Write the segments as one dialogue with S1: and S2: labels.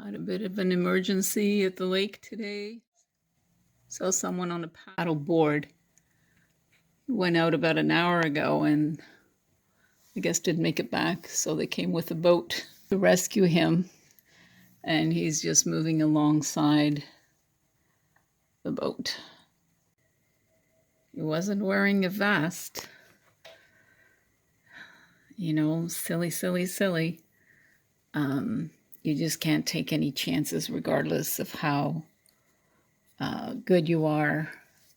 S1: Had a bit of an emergency at the lake today. Saw someone on a paddle board. Went out about an hour ago and I guess didn't make it back. So they came with a boat to rescue him. And he's just moving alongside the boat. He wasn't wearing a vest. You know, silly, silly, silly. You just can't take any chances regardless of how good you are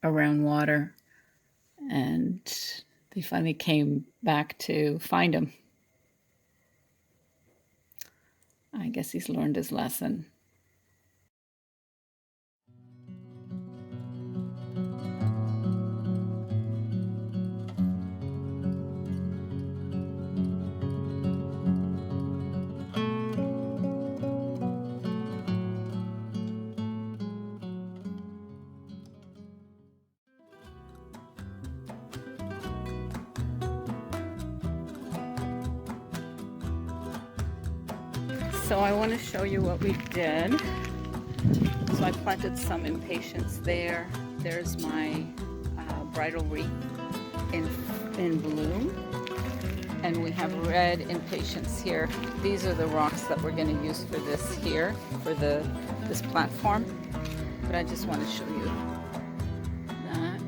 S1: around water. And they finally came back to find him. I guess he's learned his lesson. So I want to show you what we did. So I planted some impatiens there. There's my bridal wreath in bloom. And we have red impatiens here. These are the rocks that we're going to use for this here, for this platform. But I just want to show you that.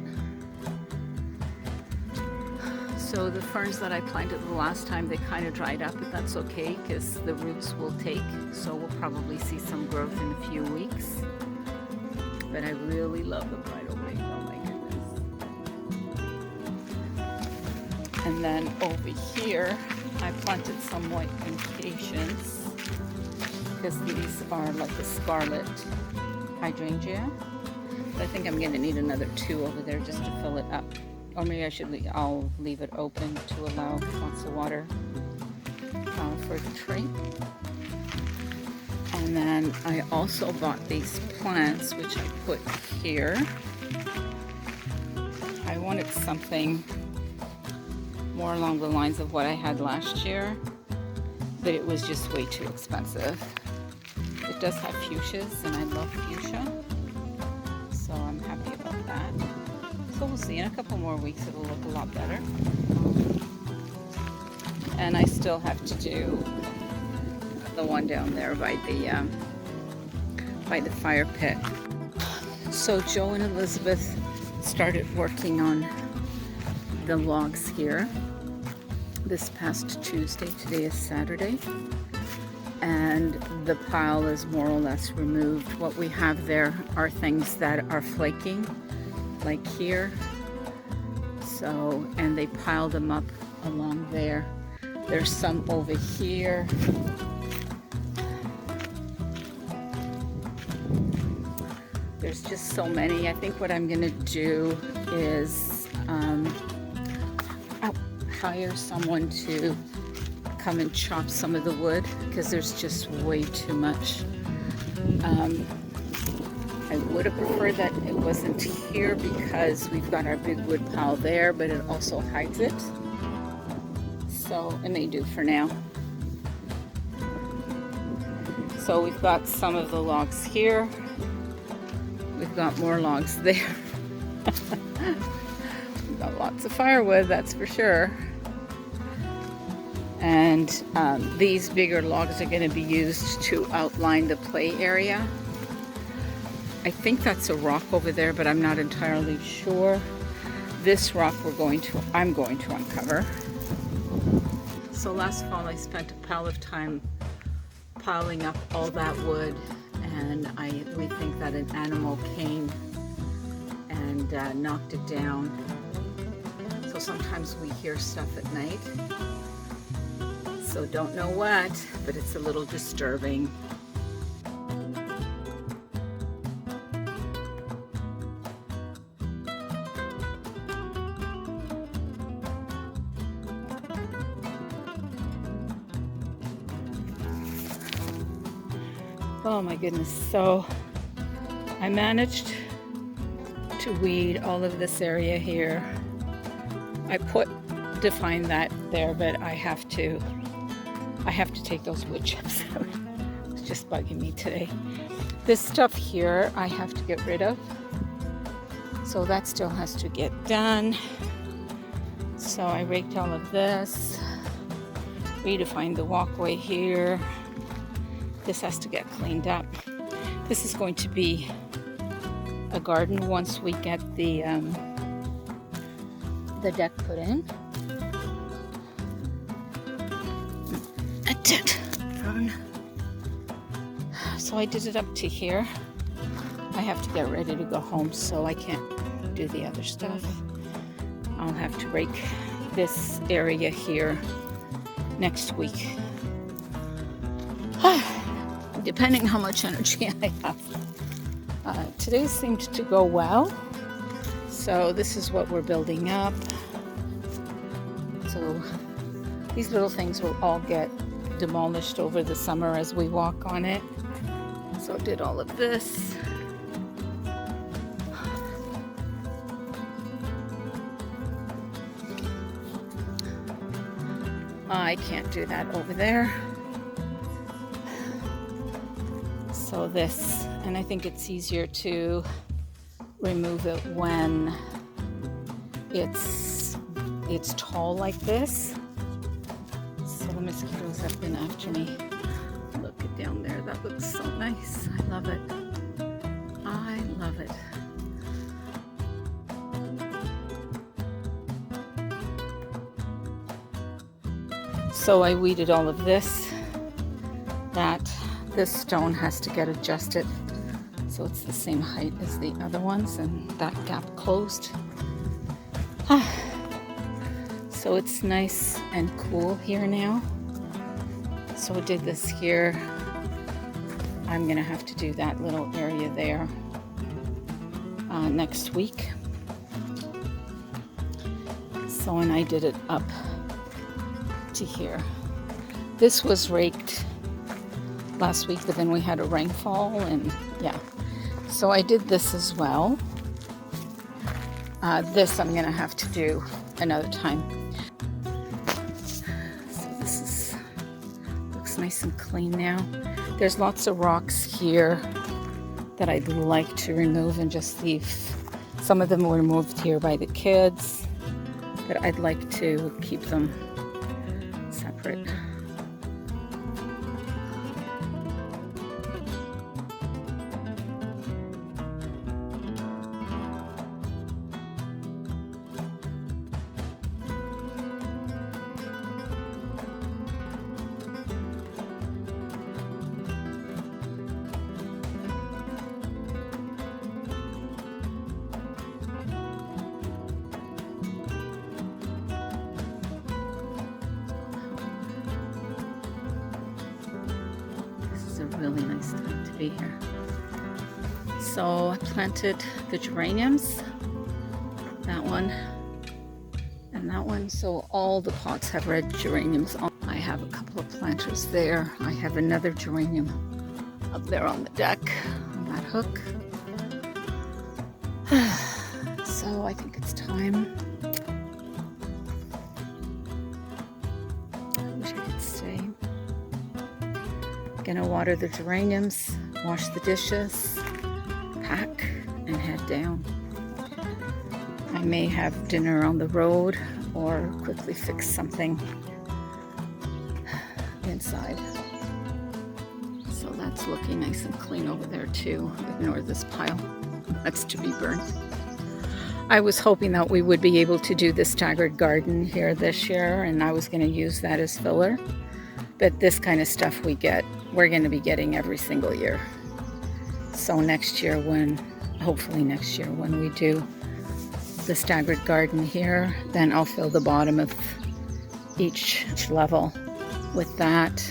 S1: So the ferns that I planted the last time, they kind of dried up, but that's okay because the roots will take. So we'll probably see some growth in a few weeks. But I really love the bridal wreath. Oh my goodness. And then over here, I planted some white impatiens because these are like a scarlet hydrangea. But I think I'm going to need another 2 over there just to fill it up. Or maybe I'll leave it open to allow lots of water for the tree. And then I also bought these plants, which I put here. I wanted something more along the lines of what I had last year, but it was just way too expensive. It does have fuchsias, and I love fuchsia, so I'm happy about that. So we'll see, in a couple more weeks it'll look a lot better. And I still have to do the one down there by the fire pit. So Joe and Elizabeth started working on the logs here this past Tuesday. Today is Saturday, and the pile is more or less removed. What we have there are things that are flaking, like here. So, and they piled them up along there. There's some over here. There's just so many. I think what I'm gonna do is hire someone to come and chop some of the wood because there's just way too much. I would have preferred that it wasn't here because we've got our big wood pile there, but it also hides it. So it may do for now. So we've got some of the logs here. We've got more logs there. We've got lots of firewood, that's for sure. And these bigger logs are going to be used to outline the play area. I think that's a rock over there, but I'm not entirely sure. This rock I'm going to uncover. So last fall I spent a pile of time piling up all that wood, and we think that an animal came and knocked it down. So sometimes we hear stuff at night. So don't know what, but it's a little disturbing. Oh my goodness. So I managed to weed all of this area here. I defined that there, but I have to take those wood chips out. It's just bugging me today. This stuff here I have to get rid of. So that still has to get done. So I raked all of this. Redefined the walkway here. This has to get cleaned up. This is going to be a garden once we get the deck put in. That's it. So I did it up to here. I have to get ready to go home, so I can't do the other stuff. I'll have to rake this area here next week. Depending how much energy I have. Today seemed to go well. So this is what we're building up. So these little things will all get demolished over the summer as we walk on it. So I did all of this. I can't do that over there. So this, and I think it's easier to remove it when it's tall like this. So the mosquitoes have been after me. Look it down there, that looks so nice. I love it. I love it. So I weeded all of this. This stone has to get adjusted so it's the same height as the other ones, and that gap closed. So it's nice and cool here now. So I did this here. I'm gonna have to do that little area there next week. So, and I did it up to here. This was raked last week, but then we had a rainfall, and yeah. So I did this as well. This I'm gonna have to do another time. So this looks nice and clean now. There's lots of rocks here that I'd like to remove and just leave. Some of them were moved here by the kids, but I'd like to keep them separate. Really nice time to be here. So I planted the geraniums, that one and that one. So all the pots have red geraniums on. I have a couple of planters there. I have another geranium up there on the deck on that hook. So I think it's time. I wish I could stay. Gonna water the geraniums, wash the dishes, pack, and head down. I may have dinner on the road or quickly fix something inside. So that's looking nice and clean over there too. Ignore this pile. That's to be burned. I was hoping that we would be able to do the staggered garden here this year, and I was going to use that as filler. But this kind of stuff we're going to be getting every single year. So next year hopefully next year when we do the staggered garden here, then I'll fill the bottom of each level with that.